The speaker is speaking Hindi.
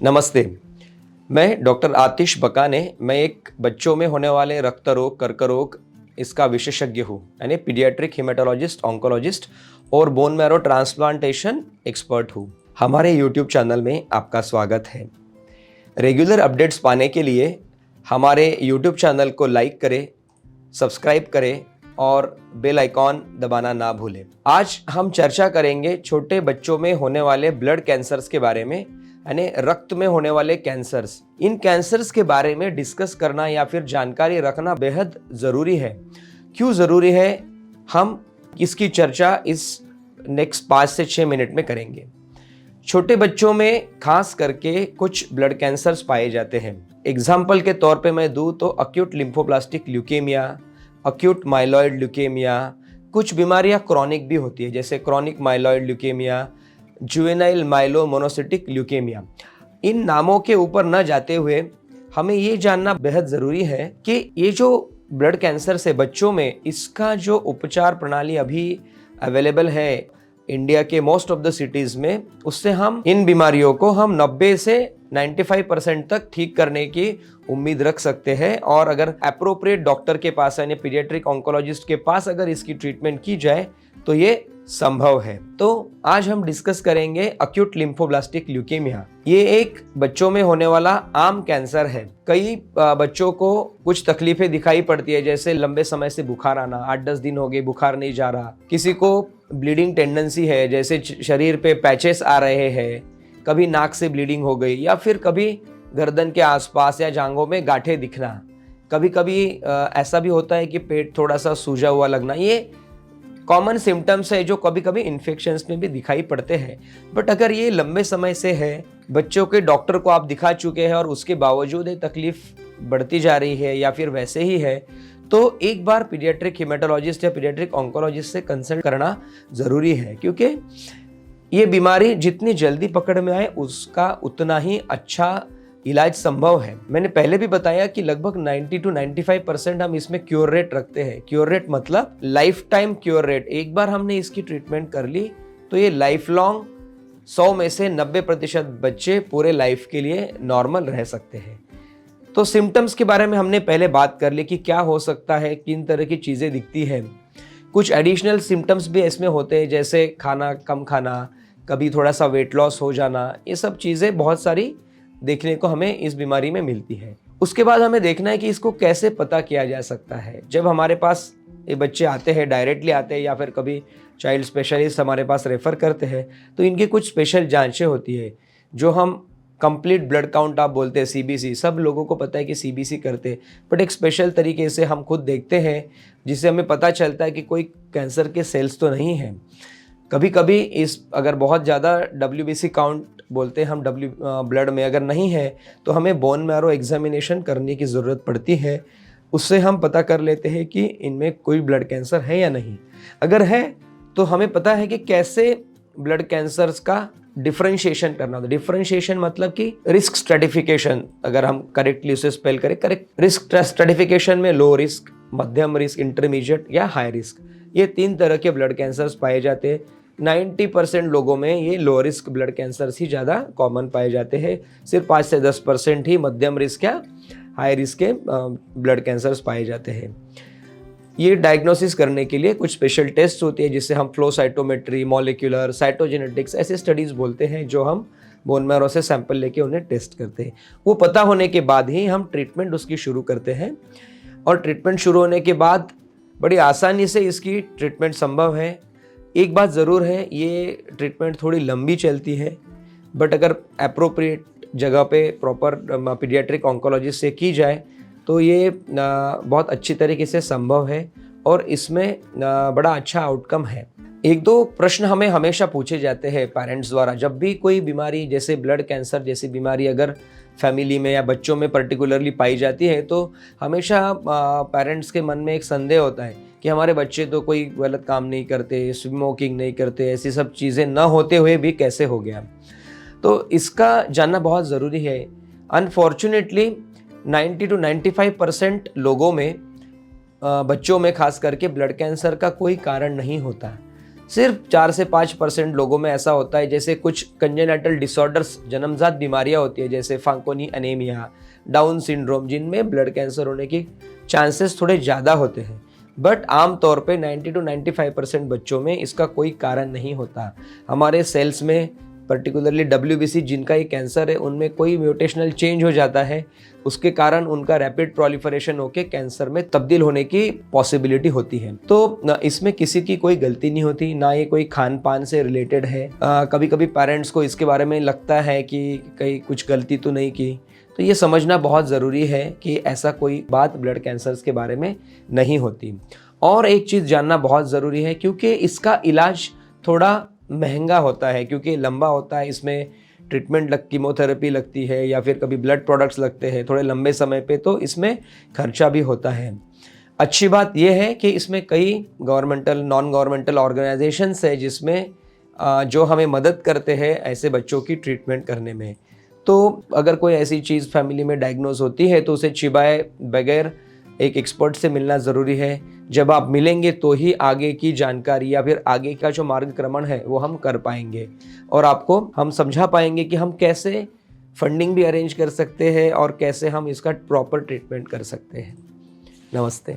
नमस्ते। मैं डॉक्टर आतिश बकाने। मैं एक बच्चों में होने वाले रक्त रोग, कर्क रोग इसका विशेषज्ञ हूँ, यानी पीडियाट्रिक हेमेटोलॉजिस्ट, ऑन्कोलॉजिस्ट और बोन मैरो ट्रांसप्लांटेशन एक्सपर्ट हूँ। हमारे यूट्यूब चैनल में आपका स्वागत है। रेगुलर अपडेट्स पाने के लिए हमारे यूट्यूब चैनल को लाइक करें, सब्सक्राइब करें और बेल आइकॉन दबाना ना भूलें। आज हम चर्चा करेंगे छोटे बच्चों में होने वाले ब्लड कैंसर्स के बारे में, यानी रक्त में होने वाले कैंसर्स। इन कैंसर्स के बारे में डिस्कस करना या फिर जानकारी रखना बेहद ज़रूरी है। क्यों ज़रूरी है, हम इसकी चर्चा इस नेक्स्ट 5 से 6 मिनट में करेंगे। छोटे बच्चों में खास करके कुछ ब्लड कैंसर्स पाए जाते हैं। एग्जाम्पल के तौर पे मैं दूँ तो acute lymphoblastic leukaemia, acute myeloid leukaemia, कुछ बीमारियां क्रॉनिक भी होती है जैसे chronic myeloid leukaemia, juvenile myelomonocytic leukaemia. इन नामों के ऊपर न जाते हुए हमें ये जानना बेहद ज़रूरी है कि ये जो ब्लड कैंसर से बच्चों में, इसका जो उपचार प्रणाली अभी अवेलेबल है इंडिया के मोस्ट ऑफ द सिटीज़ में, उससे हम इन बीमारियों को हम 90 से 95% तक ठीक करने की उम्मीद रख सकते हैं। और अगर एप्रोप्रिएट डॉक्टर के पास यानी पीडियाट्रिक ऑन्कोलॉजिस्ट के पास अगर इसकी ट्रीटमेंट की जाए तो ये संभव है। तो आज हम डिस्कस करेंगे अक्यूट लिम्फोब्लास्टिक ल्यूकेमिया। ये एक बच्चों में होने वाला आम कैंसर है। कई बच्चों को कुछ तकलीफें दिखाई पड़ती है, जैसे लंबे समय से बुखार आना, 8-10 दिन हो गए बुखार नहीं जा रहा, किसी को ब्लीडिंग टेंडेंसी है, जैसे शरीर पे पैचेस आ रहे हैं, कभी नाक से ब्लीडिंग हो गई, या फिर कभी गर्दन के आसपास या जांघों में गांठें दिखना, कभी कभी ऐसा भी होता है कि पेट थोड़ा सा सूजा हुआ लगना। ये कॉमन सिम्टम्स है जो कभी कभी इन्फेक्शंस में भी दिखाई पड़ते हैं। बट अगर ये लंबे समय से है, बच्चों के डॉक्टर को आप दिखा चुके हैं और उसके बावजूद ये तकलीफ बढ़ती जा रही है या फिर वैसे ही है, तो एक बार पीडियाट्रिक हेमेटोलॉजिस्ट या पीडियाट्रिक ऑन्कोलॉजिस्ट से कंसल्ट करना ज़रूरी है, क्योंकि ये बीमारी जितनी जल्दी पकड़ में आए उसका उतना ही अच्छा इलाज संभव है। मैंने पहले भी बताया कि लगभग 90 to 95% हम इसमें क्योर रेट रखते हैं। क्योर रेट मतलब लाइफ टाइम क्योर रेट। एक बार हमने इसकी ट्रीटमेंट कर ली तो ये लाइफ लॉन्ग 100 में से 90% बच्चे पूरे लाइफ के लिए नॉर्मल रह सकते हैं। तो सिम्टम्स के बारे में हमने पहले बात कर ली कि क्या हो सकता है, किन तरह की चीज़ें दिखती हैं। कुछ एडिशनल सिम्टम्स भी इसमें होते हैं, जैसे खाना कम खाना, कभी थोड़ा सा वेट लॉस हो जाना। ये सब चीज़ें बहुत सारी देखने को हमें इस बीमारी में मिलती है। उसके बाद हमें देखना है कि इसको कैसे पता किया जा सकता है। जब हमारे पास ये बच्चे आते हैं, डायरेक्टली आते हैं या फिर कभी चाइल्ड स्पेशलिस्ट हमारे पास रेफ़र करते हैं, तो इनकी कुछ स्पेशल जांचें होती है जो हम कंप्लीट ब्लड काउंट आप बोलते हैं, सीबीसी। सब लोगों को पता है कि सीबीसी करते हैं, बट एक स्पेशल तरीके से हम खुद देखते हैं जिससे हमें पता चलता है कि कोई कैंसर के सेल्स तो नहीं हैं। कभी कभी अगर बहुत ज़्यादा WBC काउंट बोलते हैं हम ब्लड में अगर नहीं है तो हमें बोन मैरो एग्जामिनेशन करने की ज़रूरत पड़ती है। उससे हम पता कर लेते हैं कि इनमें कोई ब्लड कैंसर है या नहीं। अगर है तो हमें पता है कि कैसे ब्लड कैंसर्स का डिफरेंशिएशन करना होता है। डिफरेंशिएशन मतलब कि रिस्क स्ट्रेटिफिकेशन, अगर हम करेक्टली उसे स्पेल करें, करेक्ट रिस्क स्ट्रेटिफिकेशन में लो रिस्क, मध्यम रिस्क, इंटरमीडिएट या हाई रिस्क, ये 3 तरह के ब्लड कैंसर्स पाए जाते हैं। 90% लोगों में ये लो रिस्क ब्लड कैंसर्स ही ज़्यादा कॉमन पाए जाते हैं। सिर्फ 5 से 10% ही मध्यम रिस्क या हाई रिस्क के ब्लड कैंसर्स पाए जाते हैं। ये डायग्नोसिस करने के लिए कुछ स्पेशल टेस्ट होती है जिसे हम फ्लो साइटोमेट्री, मॉलिक्यूलर साइटोजेनेटिक्स ऐसे स्टडीज़ बोलते हैं, जो हम बोन मैरो से सैंपल लेके उन्हें टेस्ट करते हैं। वो पता होने के बाद ही हम ट्रीटमेंट उसकी शुरू करते हैं, और ट्रीटमेंट शुरू होने के बाद बड़ी आसानी से इसकी ट्रीटमेंट संभव है। एक बात ज़रूर है, ये ट्रीटमेंट थोड़ी लंबी चलती है, बट अगर एप्रोप्रिएट जगह पे प्रॉपर पीडियाट्रिक ऑन्कोलॉजिस्ट से की जाए तो ये बहुत अच्छी तरीके से संभव है और इसमें बड़ा अच्छा आउटकम है। 1-2 प्रश्न हमें हमेशा पूछे जाते हैं पेरेंट्स द्वारा। जब भी कोई बीमारी जैसे ब्लड कैंसर जैसी बीमारी अगर फैमिली में या बच्चों में पर्टिकुलरली पाई जाती है, तो हमेशा पेरेंट्स के मन में एक संदेह होता है कि हमारे बच्चे तो कोई गलत काम नहीं करते, स्मोकिंग नहीं करते, ऐसी सब चीज़ें न होते हुए भी कैसे हो गया। तो इसका जानना बहुत ज़रूरी है। अनफॉर्चुनेटली 90 to 95% लोगों में, बच्चों में खास करके, ब्लड कैंसर का कोई कारण नहीं होता। सिर्फ 4 से 5% लोगों में ऐसा होता है, जैसे कुछ कंजेनिटल डिसऑर्डर्स, जन्मजात बीमारियां होती है जैसे फांकोनी एनीमिया, डाउन सिंड्रोम, जिनमें ब्लड कैंसर होने की चांसेस थोड़े ज़्यादा होते हैं। बट आम तौर पे 90 टू 95% बच्चों में इसका कोई कारण नहीं होता। हमारे सेल्स में पर्टिकुलरली WBC जिनका ये कैंसर है, उनमें कोई म्यूटेशनल चेंज हो जाता है, उसके कारण उनका रैपिड प्रोलिफरेशन होकर कैंसर में तब्दील होने की पॉसिबिलिटी होती है। तो इसमें किसी की कोई गलती नहीं होती, ना ये कोई खान पान से रिलेटेड है। कभी कभी पेरेंट्स को इसके बारे में लगता है कि कहीं कुछ गलती तो नहीं की, तो ये समझना बहुत ज़रूरी है कि ऐसा कोई बात ब्लड कैंसर्स के बारे में नहीं होती। और एक चीज़ जानना बहुत ज़रूरी है, क्योंकि इसका इलाज थोड़ा महंगा होता है, क्योंकि लंबा होता है, इसमें ट्रीटमेंट कीमोथेरेपी लगती है या फिर कभी ब्लड प्रोडक्ट्स लगते हैं थोड़े लंबे समय पे, तो इसमें खर्चा भी होता है। अच्छी बात यह है कि इसमें कई गवर्नमेंटल, नॉन गवर्नमेंटल ऑर्गेनाइजेशंस है जिसमें जो हमें मदद करते हैं ऐसे बच्चों की ट्रीटमेंट करने में। तो अगर कोई ऐसी चीज़ फैमिली में डायग्नोज होती है तो उसे छिपाए बगैर एक एक्सपर्ट से मिलना ज़रूरी है। जब आप मिलेंगे तो ही आगे की जानकारी या फिर आगे का जो मार्गक्रमण है वो हम कर पाएंगे, और आपको हम समझा पाएंगे कि हम कैसे फंडिंग भी अरेंज कर सकते हैं और कैसे हम इसका प्रॉपर ट्रीटमेंट कर सकते हैं। नमस्ते।